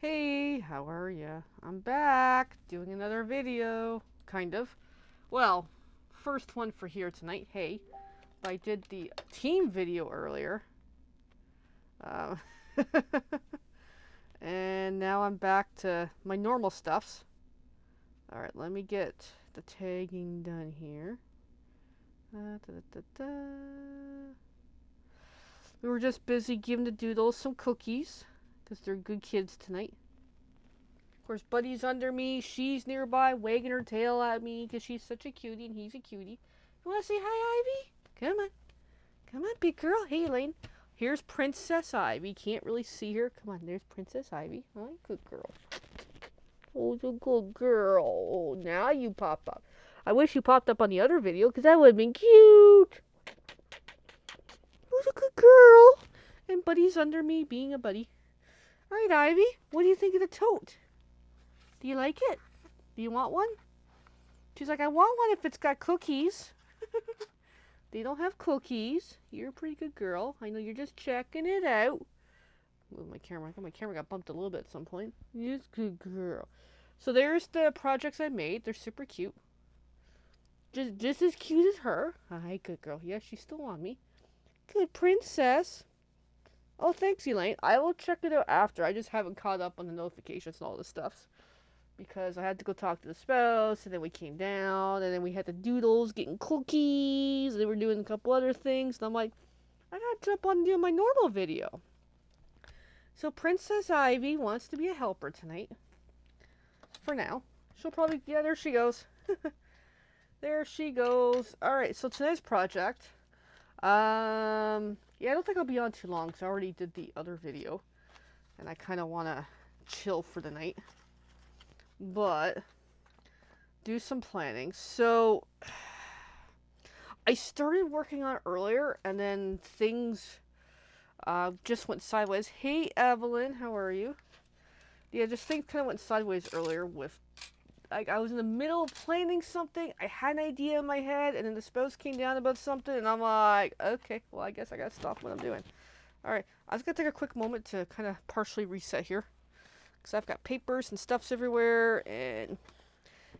Hey, how are ya? I'm back doing another video, kind of. Well, first one for here tonight. Hey, I did the team video earlier. Uh, and now I'm back to my normal stuffs. Alright, let me get the tagging done here. Da, da, da, da. We were just busy giving the doodles some cookies, because they're good kids tonight. Of course, Buddy's under me. She's nearby, wagging her tail at me because she's such a cutie and he's a cutie. You want to say hi, Ivy? Come on. Come on, big girl. Hey, Elaine. Here's Princess Ivy. Can't really see her. Come on, there's Princess Ivy. Hi, good girl. Oh, the good girl. Oh, now you pop up. I wish you popped up on the other video because that would have been cute. Who's a good girl? And Buddy's under me being a buddy. All right, Ivy. What do you think of the tote? Do you like it? Do you want one? She's like, I want one if it's got cookies. They don't have cookies. You're a pretty good girl. I know you're just checking it out. Move my camera. I think my camera got bumped a little bit at some point. Yes, good girl. So there's the projects I made. They're super cute. Just as cute as her. Hi, good girl. Yeah, she's still on me. Good princess. Oh, thanks, Elaine. I will check it out after. I just haven't caught up on the notifications and all this stuff. Because I had to go talk to the spouse, and then we came down, and then we had the doodles getting cookies, and they were doing a couple other things, and I'm like, I gotta jump on and do my normal video. So Princess Ivy wants to be a helper tonight. For now. She'll probably, yeah, there she goes. There she goes. Alright, so today's project, yeah, I don't think I'll be on too long, because I already did the other video, and I kind of want to chill for the night. But do some planning. So I started working on it earlier, and then things just went sideways. Hey, Evelyn, how are you? Yeah, just things kind of went sideways earlier with, like, I was in the middle of planning something. I had an idea in my head, and then the spouse came down about something, and I'm like, okay, well, I guess I gotta stop what I'm doing. All right, I was gonna take a quick moment to kind of partially reset here, because I've got papers and stuffs everywhere, and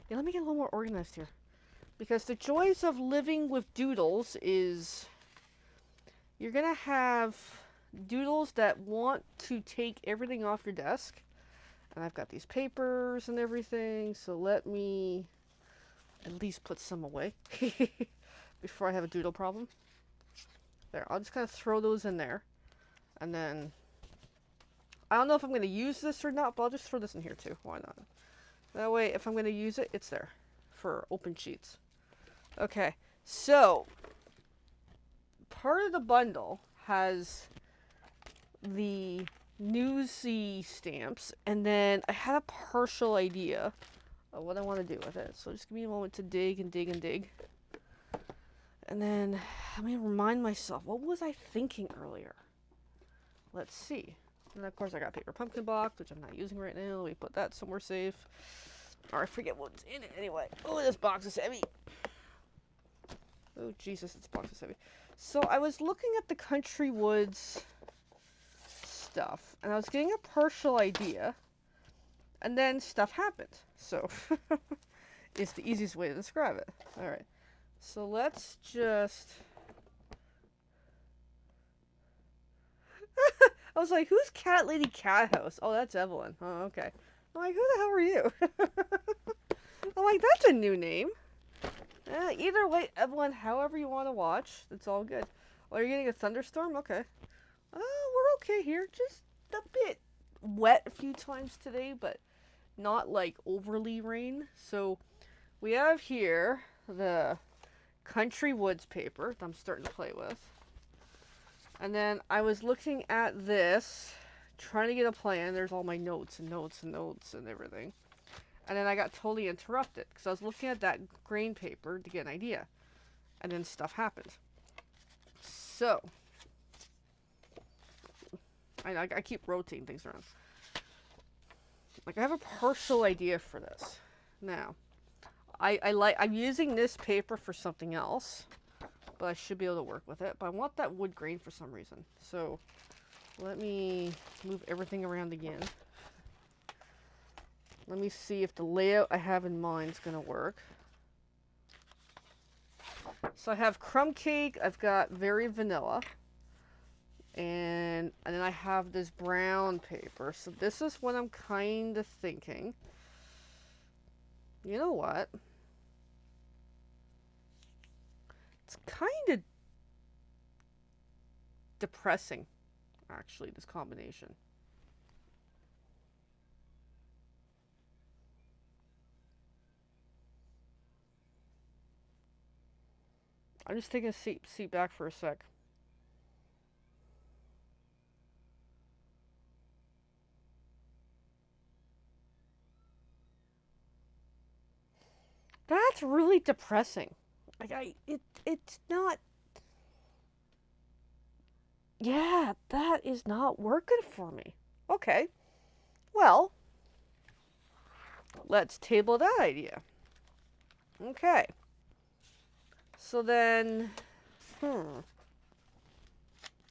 yeah, let me get a little more organized here. Because the joys of living with doodles is you're going to have doodles that want to take everything off your desk. And I've got these papers and everything, so let me at least put some away before I have a doodle problem. There, I'll just kind of throw those in there. And then, I don't know if I'm going to use this or not, but I'll just throw this in here too. Why not? That way, if I'm going to use it, it's there for open sheets. Okay, so part of the bundle has the newsy stamps, and then I had a partial idea of what I want to do with it. So just give me a moment to dig and dig and dig. And then let me remind myself, what was I thinking earlier? Let's see. And of course I got a paper pumpkin box, which I'm not using right now. Let me put that somewhere safe. Or I forget what's in it anyway. Oh, this box is heavy. Oh, Jesus, this box is heavy. So I was looking at the Country Woods stuff, and I was getting a partial idea, and then stuff happened. So it's the easiest way to describe it. All right. So let's just... I was like, who's Cat Lady Cat House? Oh, that's Evelyn. Oh, okay. I'm like, who the hell are you? I'm like, that's a new name. Either way, Evelyn, however you want to watch, it's all good. Oh, you're getting a thunderstorm? Okay. We're okay here. Just a bit wet a few times today, but not like overly rain. So we have here the Country Woods paper that I'm starting to play with. And then I was looking at this, trying to get a plan. There's all my notes and notes and notes and everything. And then I got totally interrupted because I was looking at that grain paper to get an idea. And then stuff happened. So, I keep rotating things around. Like, I have a partial idea for this. Now, I'm using this paper for something else, but I should be able to work with it. But I want that wood grain for some reason. So, let me move everything around again. Let me see if the layout I have in mind is going to work. So I have crumb cake, I've got very vanilla, and then I have this brown paper. So this is what I'm kind of thinking. You know what? It's kind of depressing, actually, this combination. I'm just taking a seat back for a sec. That's really depressing. Like it's not. Yeah, that is not working for me. Okay, well, let's table that idea. Okay. So then,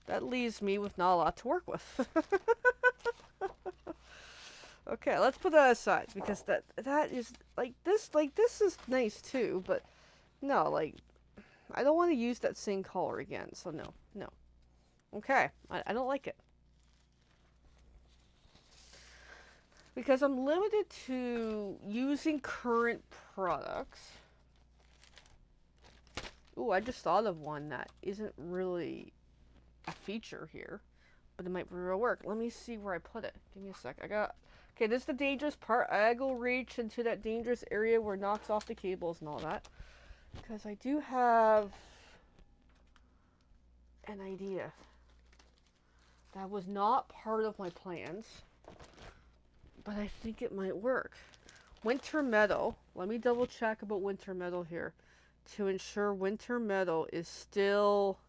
that leaves me with not a lot to work with. Okay, let's put that aside because that is this is nice too, but no, like I don't want to use that same color again. So no. Okay, I don't like it because I'm limited to using current products. Ooh, I just thought of one that isn't really a feature here, but it might very well work. Let me see where I put it. Give me a sec. Okay, this is the dangerous part. I go reach into that dangerous area where it knocks off the cables and all that. Because I do have an idea. That was not part of my plans, but I think it might work. Winter Meadow. Let me double check about Winter Meadow here to ensure Winter Meadow is still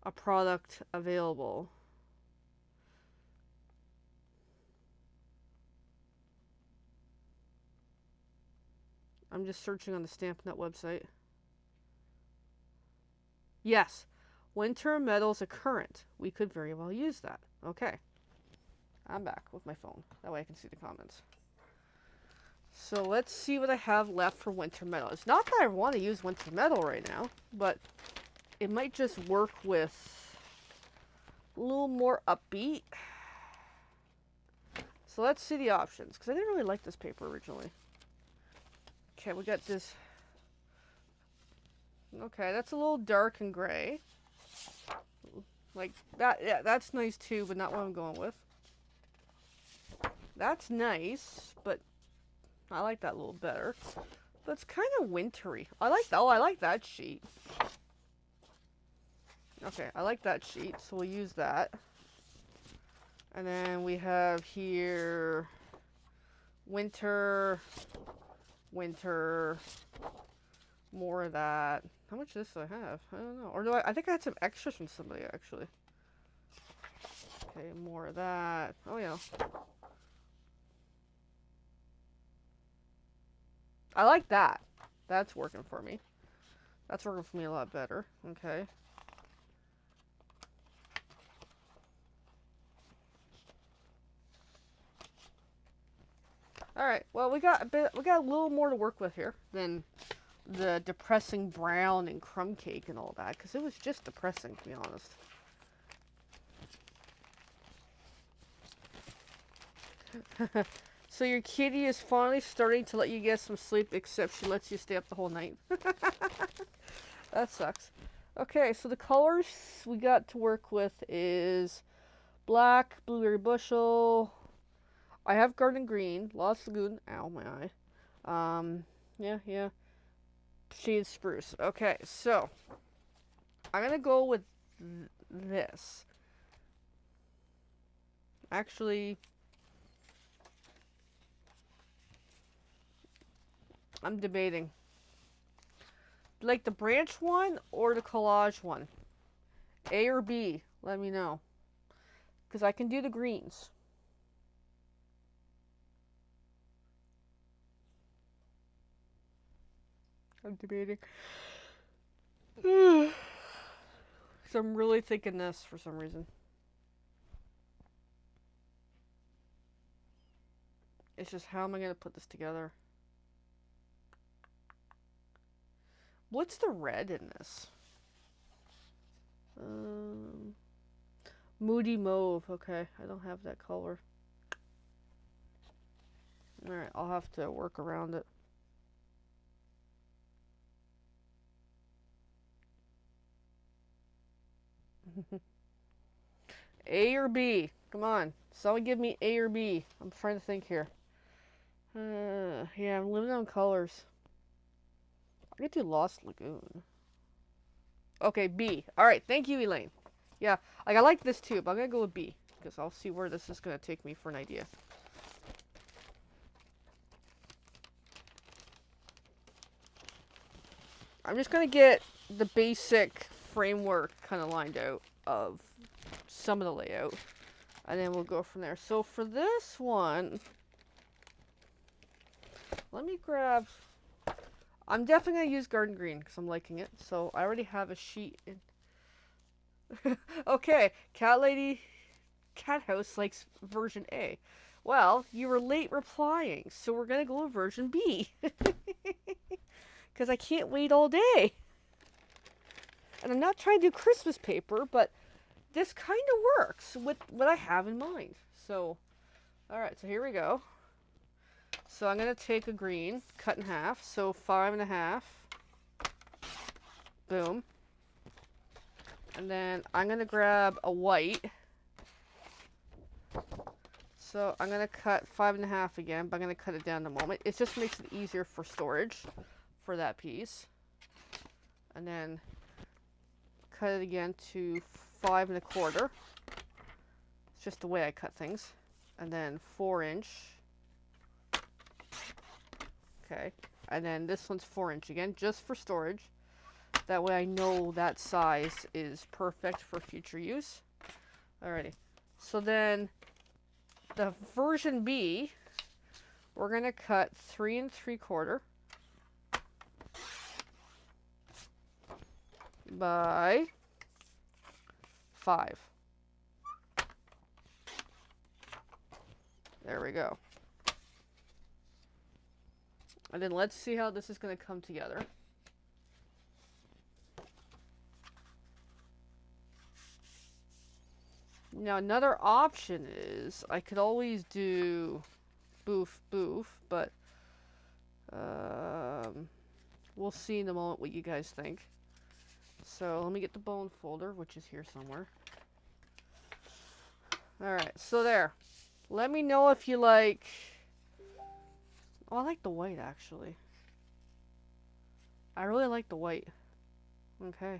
a product available. I'm just searching on the Stampin' Up website. Yes, Winter Meadow's a current. We could very well use that. Okay. I'm back with my phone. That way I can see the comments. So let's see what I have left for Winter Meadow. It's not that I want to use Winter Meadow right now, but it might just work with a little more upbeat. So let's see the options, because I didn't really like this paper originally. Okay, we got this. Okay, that's a little dark and gray. Like that, yeah, that's nice too, but not what I'm going with. That's nice, but I like that a little better. But it's kind of wintry. I like that. Oh, I like that sheet. Okay, I like that sheet, so we'll use that. And then we have here winter, more of that. How much of this do I have? I don't know. Or do I think I had some extras from somebody, actually. Okay, more of that. Oh, yeah. I like that. That's working for me. That's working for me a lot better. Okay. All right. Well, we got a little more to work with here than the depressing brown and crumb cake and all that, because it was just depressing, to be honest. So your kitty is finally starting to let you get some sleep, except she lets you stay up the whole night. That sucks. Okay, so the colors we got to work with is black, blueberry bushel. I have garden green, Lost Lagoon. Ow, my eye. Yeah. Shade spruce. Okay, so I'm gonna go with this. Actually, I'm debating. Like the branch one or the collage one? A or B? Let me know. Because I can do the greens. I'm debating. So I'm really thinking this for some reason. It's just how am I going to put this together? What's the red in this? Moody Mauve. Okay, I don't have that color. Alright, I'll have to work around it. A or B? Come on. Someone give me A or B. I'm trying to think here. Yeah, I'm limited on colors. I could do Lost Lagoon. Okay, B. Alright, thank you, Elaine. Yeah, like I like this too, but I'm gonna go with B. Because I'll see where this is gonna take me for an idea. I'm just gonna get the basic framework kind of lined out of some of the layout. And then we'll go from there. So for this one, let me grab... I'm definitely going to use Garden Green because I'm liking it. So I already have a sheet. Okay, Cat Lady Cat House likes version A. Well, you were late replying, so we're going to go with version B. Because I can't wait all day. And I'm not trying to do Christmas paper, but this kind of works with what I have in mind. So, alright, so here we go. So I'm going to take a green, cut in half, so 5.5. Boom. And then I'm going to grab a white. So I'm going to cut 5.5 again, but I'm going to cut it down in a moment. It just makes it easier for storage for that piece. And then cut it again to 5.25. It's just the way I cut things. And then 4-inch. Okay. And then this one's 4-inch again, just for storage. That way I know that size is perfect for future use. Alrighty. So then the version B, we're going to cut 3 3/4 by 5. There we go. And then let's see how this is going to come together. Now another option is I could always do boof boof, but we'll see in a moment what you guys think. So let me get the bone folder, which is here somewhere. Alright, so there. Let me know if you like... Oh, I like the white, actually. I really like the white. Okay.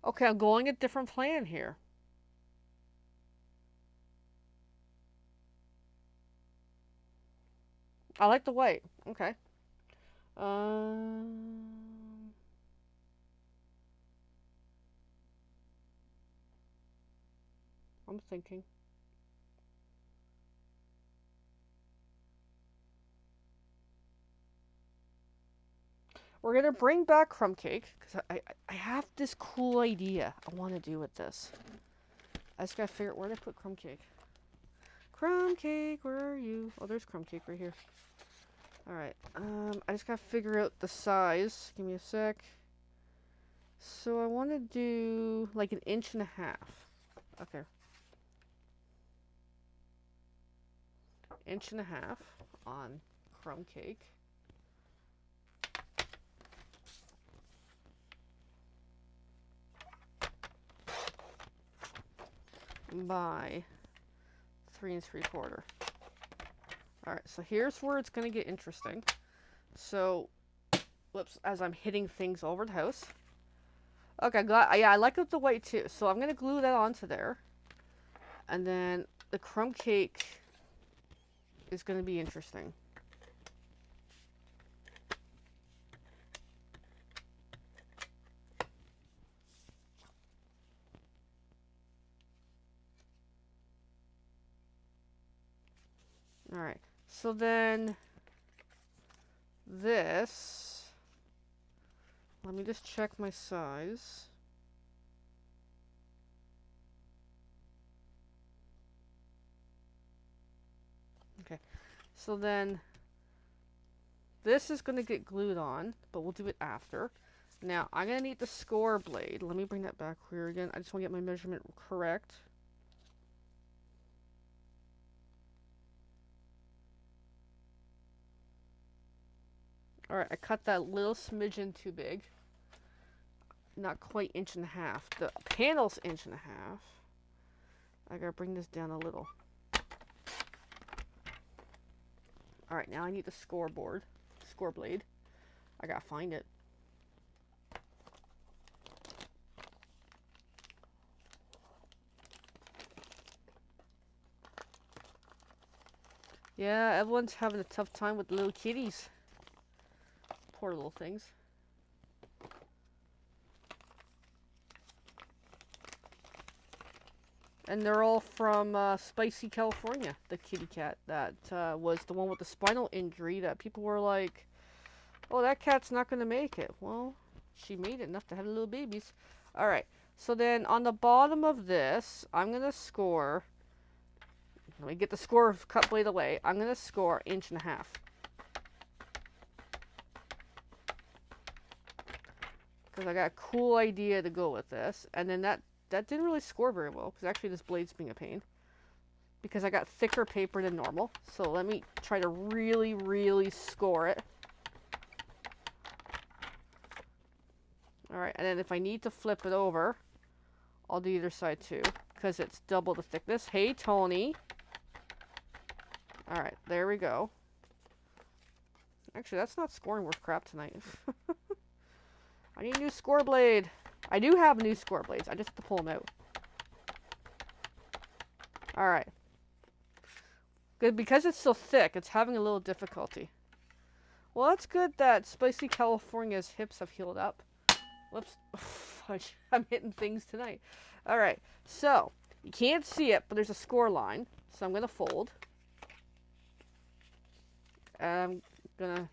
Okay, I'm going a different plan here. I like the white. Okay. I'm thinking. We're going to bring back crumb cake, because I have this cool idea I want to do with this. I just got to figure out where to put crumb cake. Crumb cake, where are you? Oh, there's crumb cake right here. Alright, I just got to figure out the size. Give me a sec. So I want to do like 1.5 inches. Okay. 1.5 inches on crumb cake. By 3 3/4. Alright, so here's where it's going to get interesting. So, whoops, as I'm hitting things over the house. Okay, yeah, I like the white too. So I'm going to glue that onto there. And then the crumb cake is going to be interesting. Alright, so then this, let me just check my size. Okay. So then this is going to get glued on, but we'll do it after. Now, I'm going to need the score blade. Let me bring that back here again. I just want to get my measurement correct. Alright, I cut that little smidgen too big. Not quite 1.5 inches. The panel's 1.5 inches. I gotta bring this down a little. Alright, now I need the score blade. I gotta find it. Yeah, everyone's having a tough time with little kitties. Poor little things. And they're all from Spicy, California, the kitty cat that was the one with the spinal injury that people were like, oh, that cat's not going to make it. Well, she made it enough to have little babies. Alright, so then on the bottom of this, I'm going to score, let me get the score cut blade away, I'm going to score 1.5 inches. Because I got a cool idea to go with this. And then that didn't really score very well, because actually this blade's being a pain. Because I got thicker paper than normal. So let me try to really, really score it. Alright, and then if I need to flip it over, I'll do either side too, because it's double the thickness. Hey, Tony. Alright, there we go. Actually, that's not scoring worth crap tonight. I need a new score blade. I do have new score blades. I just have to pull them out. Alright. Good, because it's so thick, it's having a little difficulty. Well, that's good that Spicy California's hips have healed up. Whoops. Fudge. I'm hitting things tonight. Alright, so, you can't see it, but there's a score line. So I'm going to fold. I'm going to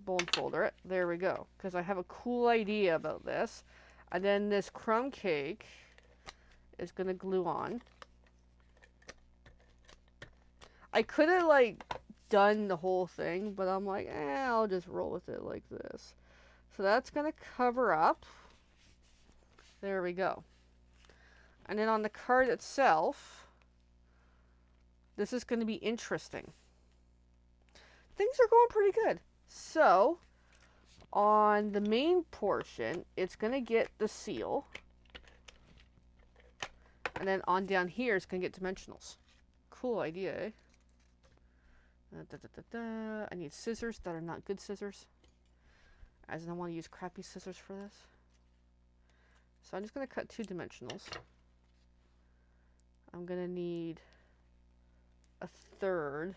bone folder it. There we go. Because I have a cool idea about this. And then this crumb cake is going to glue on. I could have, like, done the whole thing, but I'm like, I'll just roll with it like this. So that's going to cover up. There we go. And then on the card itself, this is going to be interesting. Things are going pretty good. So, on the main portion, it's going to get the seal. And then on down here, it's going to get dimensionals. Cool idea, eh? I need scissors that are not good scissors, as in I want to use crappy scissors for this. So I'm just going to cut 2 dimensionals. I'm going to need a third.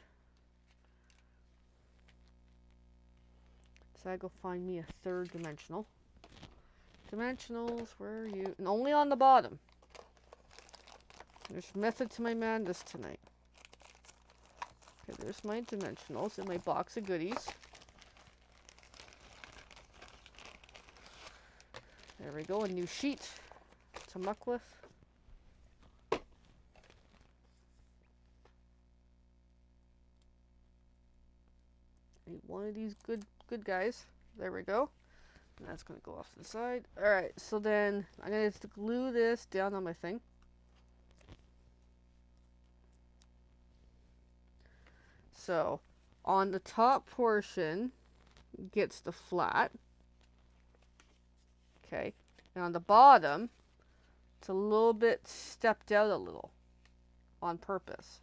So I go find me a third dimensional. Dimensionals, where are you? And only on the bottom. There's method to my madness tonight. Okay, there's my dimensionals in my box of goodies. There we go, a new sheet to muck with. I need one of these good guys. There we go. And that's going to go off to the side. Alright, so then I'm going to glue this down on my thing. So, on the top portion gets the flat. Okay. And on the bottom, it's a little bit stepped out a little on purpose.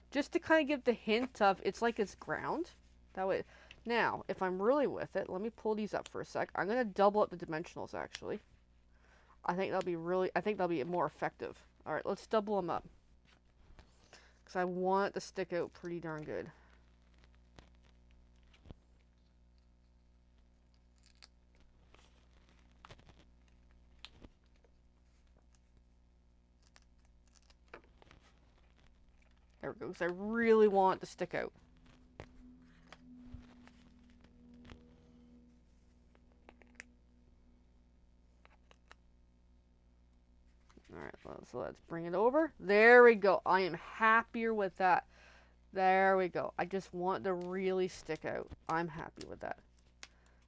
Just to kind of give the hint of it's like it's ground. That way. Now, if I'm really with it, let me pull these up for a sec. I'm going to double up the dimensionals actually. I think that'll be more effective. All right, let's double them up. Because I want it to stick out pretty darn good. There we go, because I really want it to stick out. Alright, so let's bring it over. There we go. I am happier with that. There we go. I just want it to really stick out. I'm happy with that.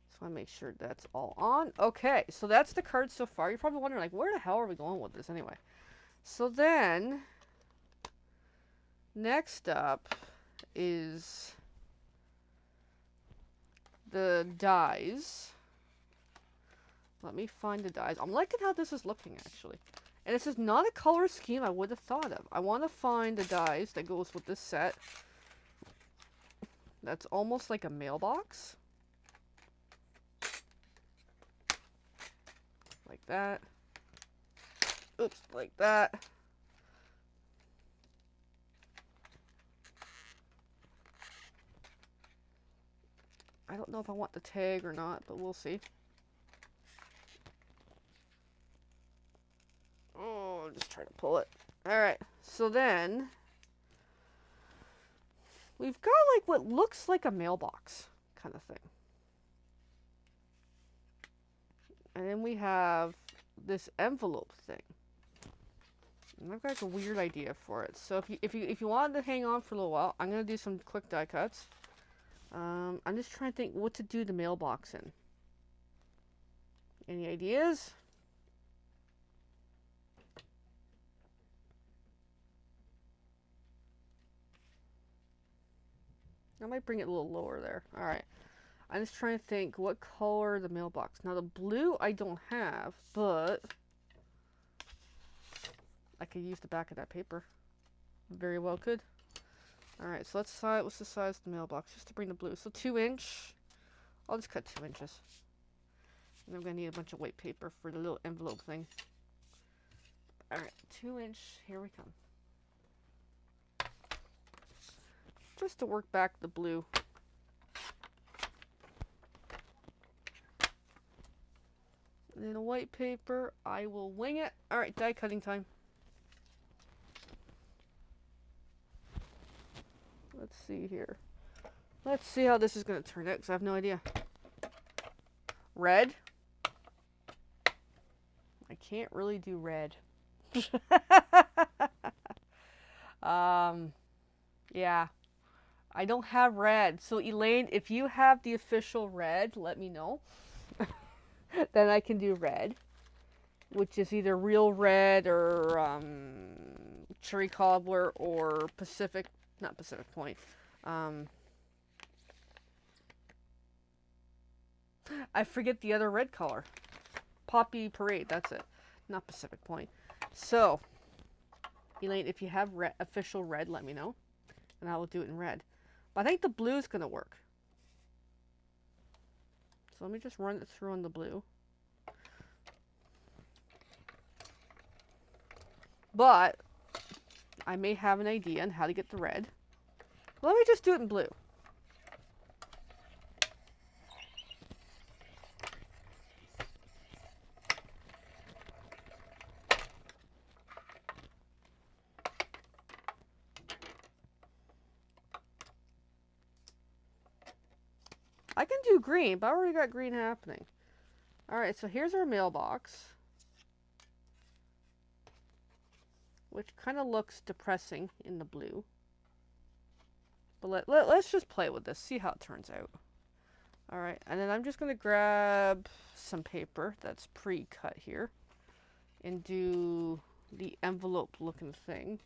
So I make sure that's all on. Okay, so that's the card so far. You're probably wondering, like, where the hell are we going with this anyway? So then, next up is the dies. Let me find the dies. I'm liking how this is looking, actually. And this is not a color scheme I would have thought of. I want to find the dies that goes with this set. That's almost like a mailbox. Like that. Oops, like that. I don't know if I want the tag or not, but we'll see. Oh, I'll just try to pull it. Alright, so then we've got like what looks like a mailbox kind of thing. And then we have this envelope thing. And I've got like a weird idea for it. So if you wanted to hang on for a little while, I'm gonna do some quick die cuts. I'm just trying to think what to do the mailbox in. Any ideas? I might bring it a little lower there. Alright. I'm just trying to think what color the mailbox. Now the blue I don't have, but I could use the back of that paper. Very well could. Alright, so let's decide what's the size of the mailbox just to bring the blue. So 2-inch. I'll just cut 2 inches. And I'm going to need a bunch of white paper for the little envelope thing. Alright, 2-inch. Here we come. Just to work back the blue. And then a white paper. I will wing it. Alright, die cutting time. Let's see here. Let's see how this is going to turn out, because I have no idea. Red. I can't really do red. Yeah. I don't have red. So Elaine, if you have the official red, let me know. Then I can do red. Which is either real red or cherry cobbler or Pacific. Not Pacific Point. I forget the other red color. Poppy Parade, that's it. Not Pacific Point. So, Elaine, if you have official red, let me know. And I will do it in red. But I think the blue is going to work. So let me just run it through on the blue. But I may have an idea on how to get the red. Let me just do it in blue. I can do green, but I already got green happening. Alright, so here's our mailbox. Which kind of looks depressing in the blue. But let's just play with this, see how it turns out. Alright, and then I'm just going to grab some paper that's pre-cut here. And do the envelope looking thing.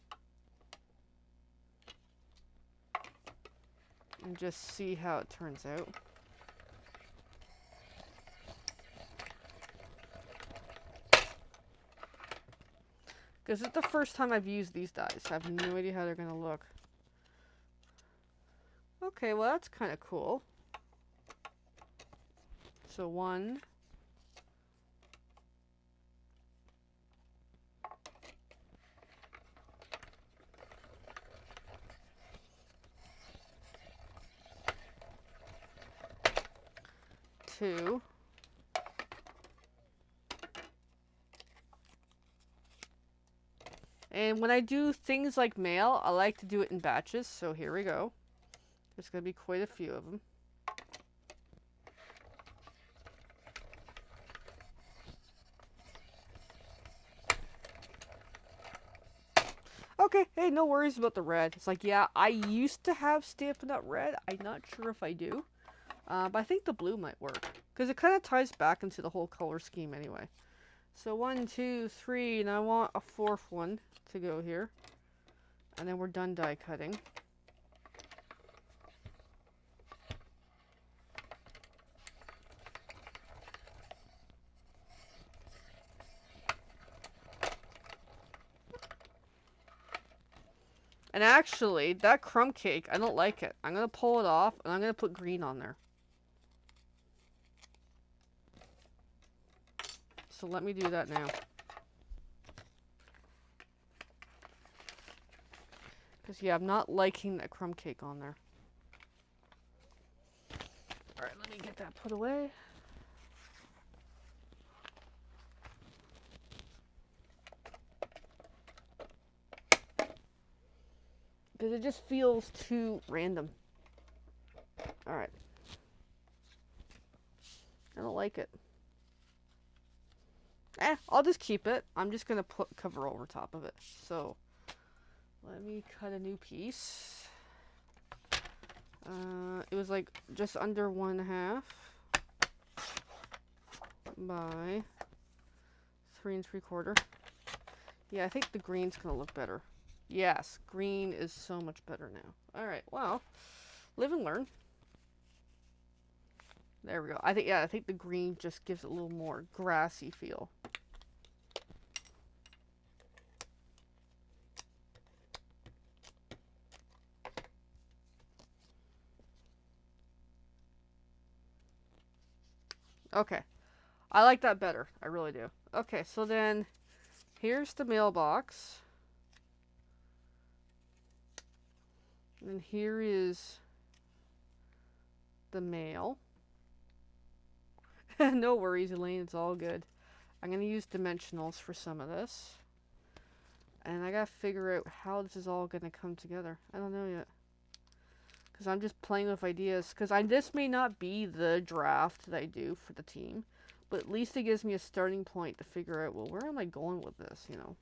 And just see how it turns out. Because it's the first time I've used these dies. I have no idea how they're going to look. Okay, well that's kind of cool. So 1. 2. And when I do things like mail, I like to do it in batches. So here we go. There's going to be quite a few of them. Okay, hey, no worries about the red. It's like, yeah, I used to have Stampin' Up red. I'm not sure if I do. But I think the blue might work. Because it kind of ties back into the whole color scheme anyway. So 1, 2, 3, and I want a 4th one to go here. And then we're done die cutting. And actually, that crumb cake, I don't like it. I'm going to pull it off, and I'm going to put green on there. So let me do that now. Because, yeah, I'm not liking that crumb cake on there. Alright, let me get that put away. Because it just feels too random. Alright. I don't like it. I'll just keep it. I'm just going to put cover over top of it. So, let me cut a new piece. It was like just under 1/2 by 3 3/4. Yeah, I think the green's going to look better. Yes, green is so much better now. Alright, well, live and learn. There we go. I think the green just gives it a little more grassy feel. Okay. I like that better. I really do. Okay, so then here's the mailbox. And here is the mail. No worries, Elaine. It's all good. I'm going to use dimensionals for some of this. And I got to figure out how this is all going to come together. I don't know yet. Because I'm just playing with ideas. Because this may not be the draft that I do for the team. But at least it gives me a starting point to figure out, well, where am I going with this, you know?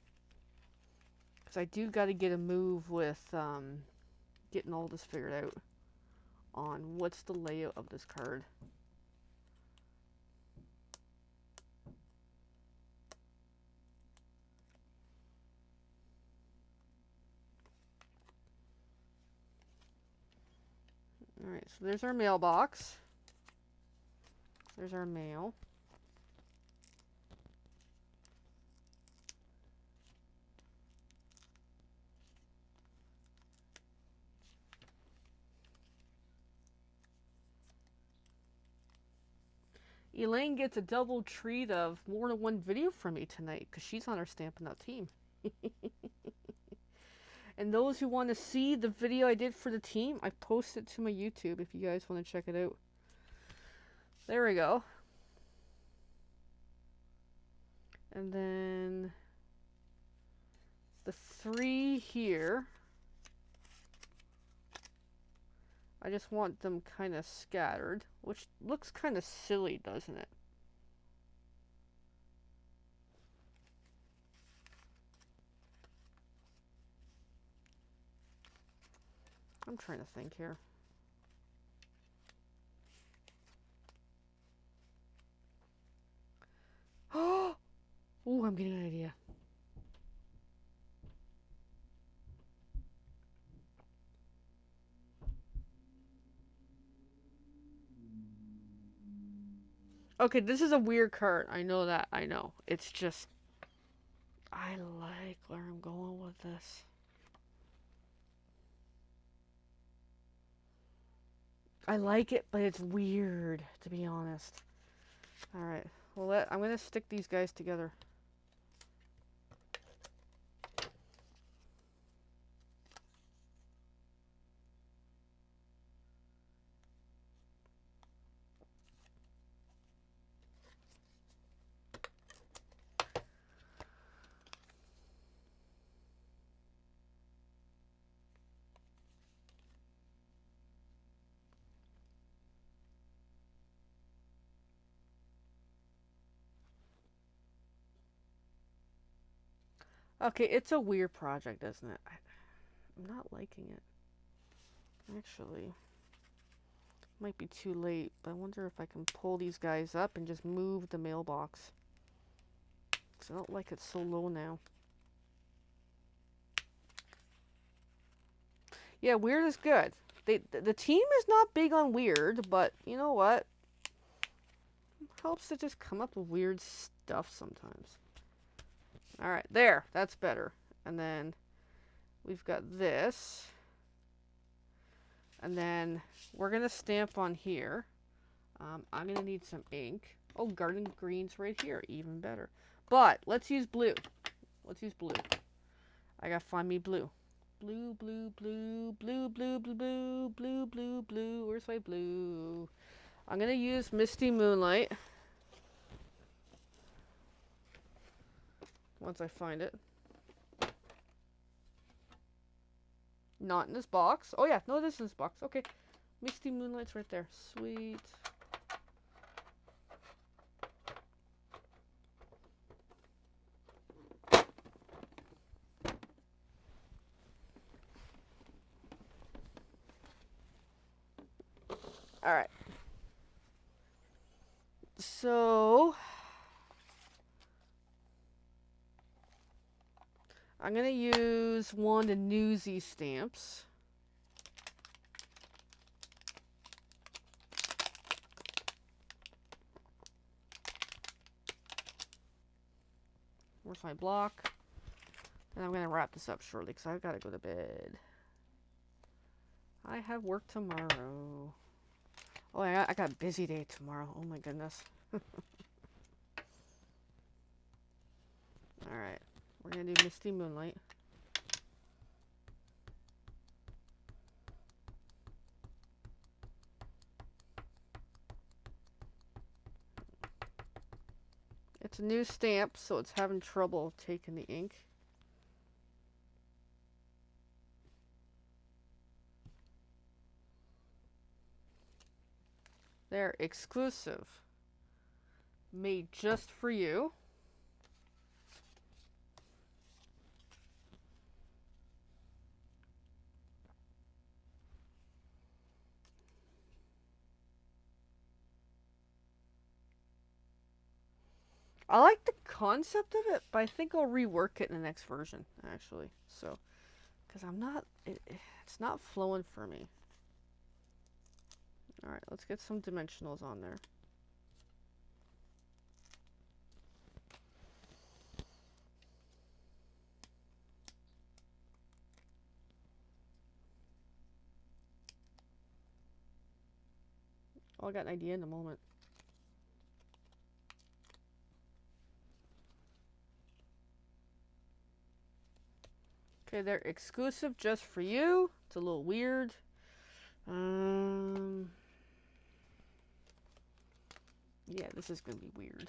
Because I do got to get a move with getting all this figured out on what's the layout of this card. Alright, so there's our mailbox. There's our mail. Elaine gets a double treat of more than one video from me tonight because she's on our Stampin' Up team. And those who want to see the video I did for the team, I posted it to my YouTube if you guys want to check it out. There we go. And then the 3 here, I just want them kind of scattered, which looks kind of silly, doesn't it? I'm trying to think here. Oh, I'm getting an idea. Okay, this is a weird card. I know that. I know. It's just, I like where I'm going with this. I like it, but it's weird, to be honest. Alright, well, I'm going to stick these guys together. Okay, it's a weird project, isn't it? I'm not liking it. Actually, might be too late, but I wonder if I can pull these guys up and just move the mailbox. Because I don't like it so low now. Yeah, weird is good. The team is not big on weird, but you know what? It helps to just come up with weird stuff sometimes. Alright, there. That's better. And then we've got this. And then we're going to stamp on here. I'm going to need some ink. Oh, garden green's right here. Even better. But let's use blue. Let's use blue. I got to find me blue. Blue, blue, blue, blue, blue, blue, blue, blue, blue, blue. Where's my blue? I'm going to use Misty Moonlight. Once I find it. Not in this box. Oh yeah, no, this is in this box. Okay. Misty Moonlight's right there. Sweet. Alright. So I'm going to use one of the Newsy stamps. Where's my block? And I'm going to wrap this up shortly because I've got to go to bed. I have work tomorrow. Oh, I got a busy day tomorrow. Oh my goodness. Alright. We're going to do Misty Moonlight. It's a new stamp, so it's having trouble taking the ink. They're exclusive. Made just for you. I like the concept of it, but I think I'll rework it in the next version, actually. So, because I'm not, it's not flowing for me. Alright, let's get some dimensionals on there. Oh, I got an idea in a moment. Okay, they're exclusive just for you. It's a little weird. Yeah, this is going to be weird.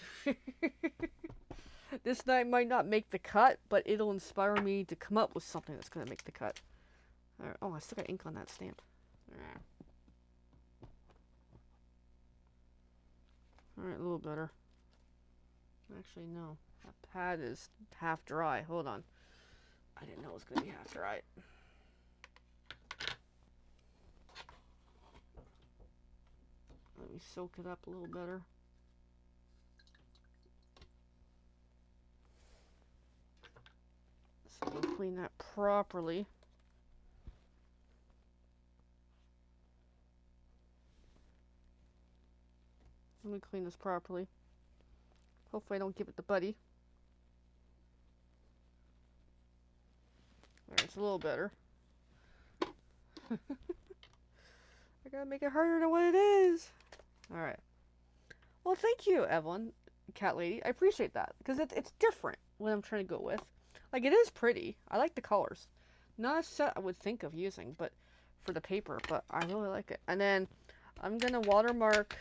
This night might not make the cut, but it'll inspire me to come up with something that's going to make the cut. Right. Oh, I still got ink on that stamp. Alright, a little better. Actually, no. That pad is half dry. Hold on. I didn't know it was going to be half dry. Let me soak it up a little better. So we'll clean that properly. Let me clean this properly. Hopefully I don't give it the buddy. Alright, it's a little better. I gotta make it harder than what it is. Alright. Well, thank you, Evelyn, Cat Lady. I appreciate that. Because it's different what I'm trying to go with. Like, it is pretty. I like the colors. Not a set I would think of using, but for the paper. But I really like it. And then I'm going to watermark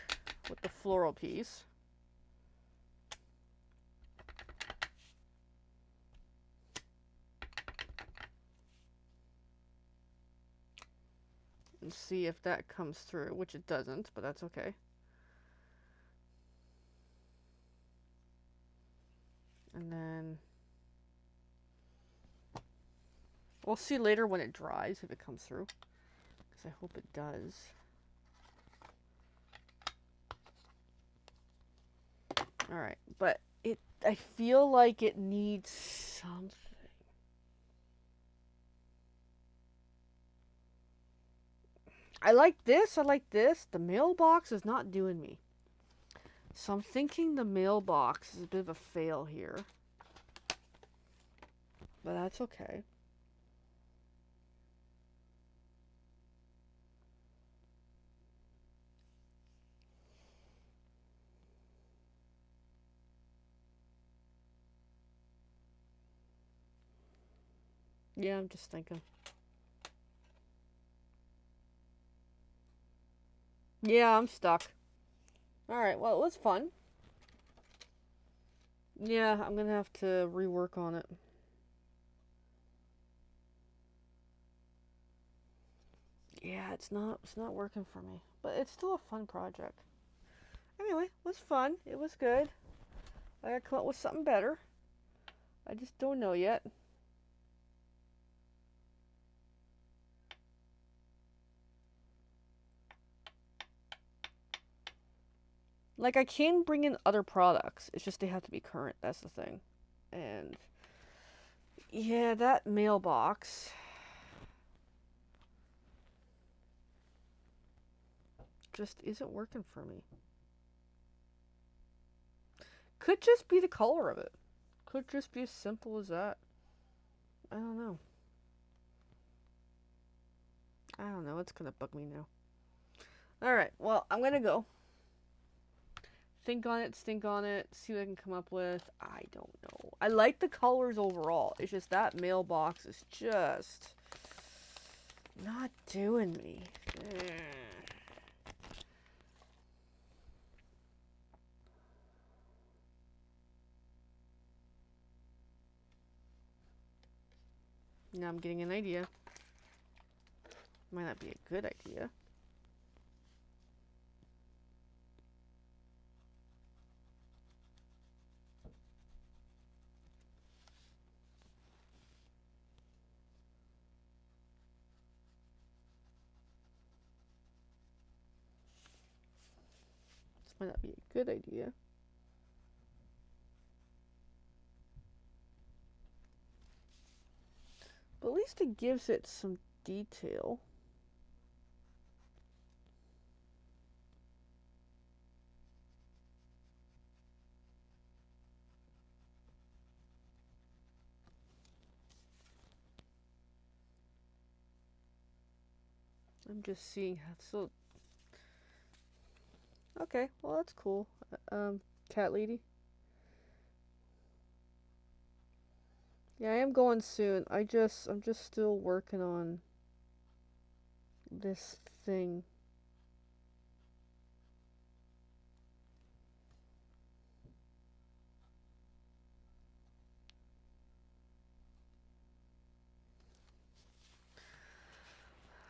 with the floral piece. And see if that comes through, which it doesn't, but that's okay. And then We'll see later when it dries if it comes through. Because I hope it does. Alright, but I feel like it needs something. I like this. The mailbox is not doing me. So I'm thinking the mailbox is a bit of a fail here. But that's okay. Yeah, I'm just thinking. Yeah, I'm stuck. Alright, well, it was fun. Yeah, I'm gonna have to rework on it. Yeah, it's not working for me. But it's still a fun project. Anyway, it was fun. It was good. I gotta come up with something better. I just don't know yet. Like, I can bring in other products. It's just they have to be current. That's the thing. And yeah, that mailbox just isn't working for me. Could just be the color of it. Could just be as simple as that. I don't know. It's gonna bug me now. Alright, well, I'm gonna go. Think on it, stink on it, see what I can come up with. I don't know. I like the colors overall. It's just that mailbox is just not doing me. Now I'm getting an idea. Might not be a good idea. This might not be a good idea. But at least it gives it some detail. I'm just seeing how so. Okay, well that's cool. Cat lady. Yeah, I am going soon. I'm just still working on this thing.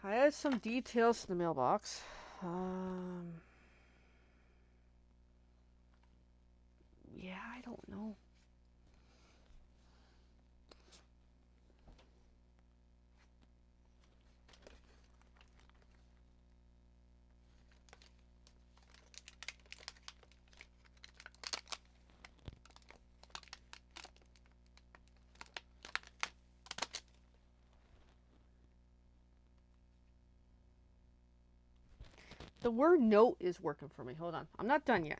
I had some details in the mailbox. Yeah, I don't know. The word note is working for me. Hold on. I'm not done yet.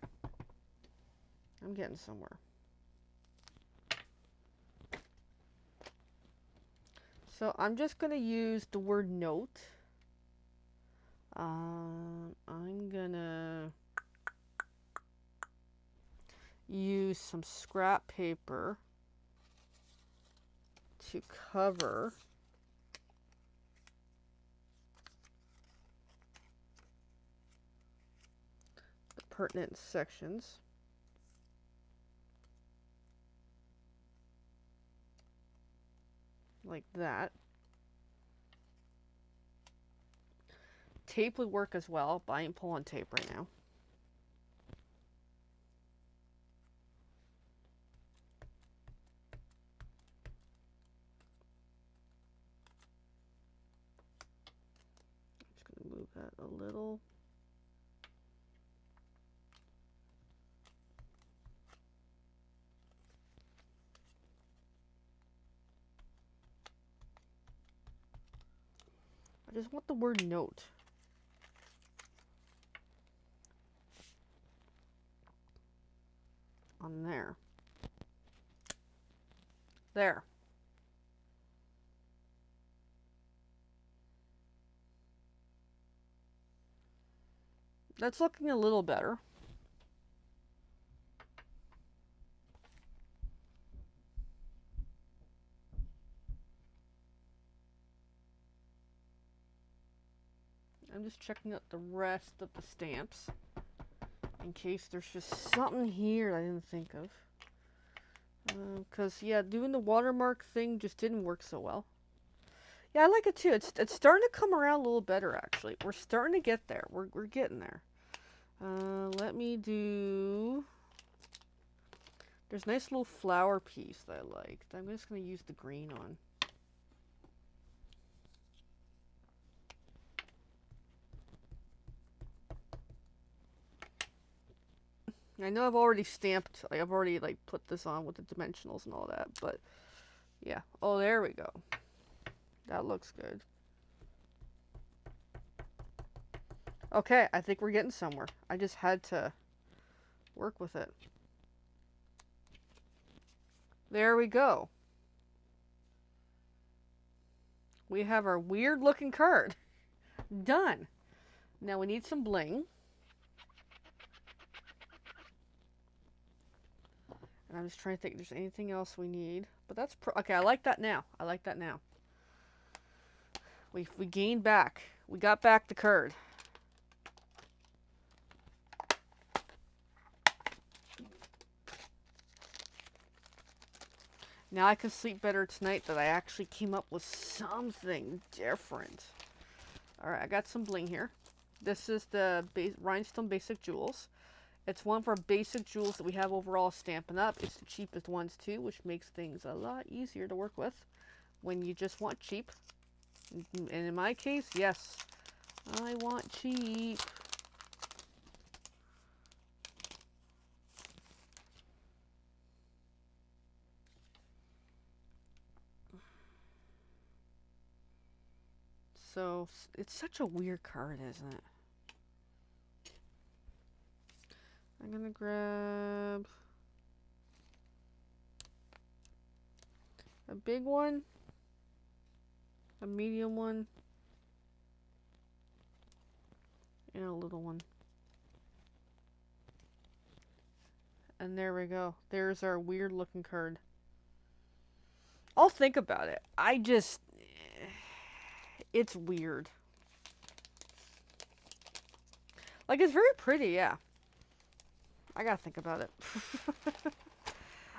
I'm getting somewhere. So I'm just going to use the word note. I'm going to use some scrap paper to cover the pertinent sections. Like that. Tape would work as well, but I ain't pulling tape right now. that a little. I just want the word note. On there. There. That's looking a little better. I'm just checking out the rest of the stamps in case there's just something here I didn't think of. Because, yeah, doing the watermark thing just didn't work so well. Yeah, I like it too. It's starting to come around a little better, actually. We're starting to get there. We're getting there. Let me do... There's a nice little flower piece that I liked. I'm just going to use the green on. I know I've already stamped, like I've already like put this on with the dimensionals and all that, but yeah. Oh, there we go. That looks good. Okay, I think we're getting somewhere. I just had to work with it. There we go. We have our weird looking card. Done. Now we need some bling. And I'm just trying to think if there's anything else we need. But that's okay, I like that now. I like that now. We gained back. We got back the card. Now I can sleep better tonight that I actually came up with something different. Alright, I got some bling here. This is the Rhinestone Basic Jewels. It's one of our basic jewels that we have overall Stampin' Up. It's the cheapest ones too, which makes things a lot easier to work with when you just want cheap. And in my case, yes, I want cheap. So, it's such a weird card, isn't it? I'm gonna grab a big one, a medium one, and a little one. And there we go. There's our weird looking card. I'll think about it. It's weird. Like, it's very pretty, yeah. I gotta think about it.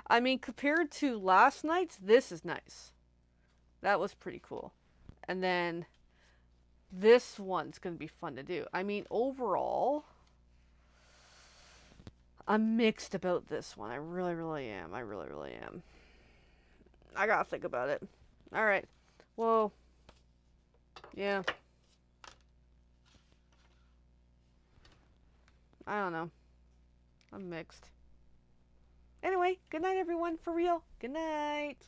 I mean, compared to last night's, this is nice. That was pretty cool. And then this one's gonna be fun to do. I mean, overall, I'm mixed about this one. I really, really am. I really, really am. I gotta think about it. Alright. Well, yeah. I don't know. I'm mixed. Anyway, good night, everyone. For real. Good night.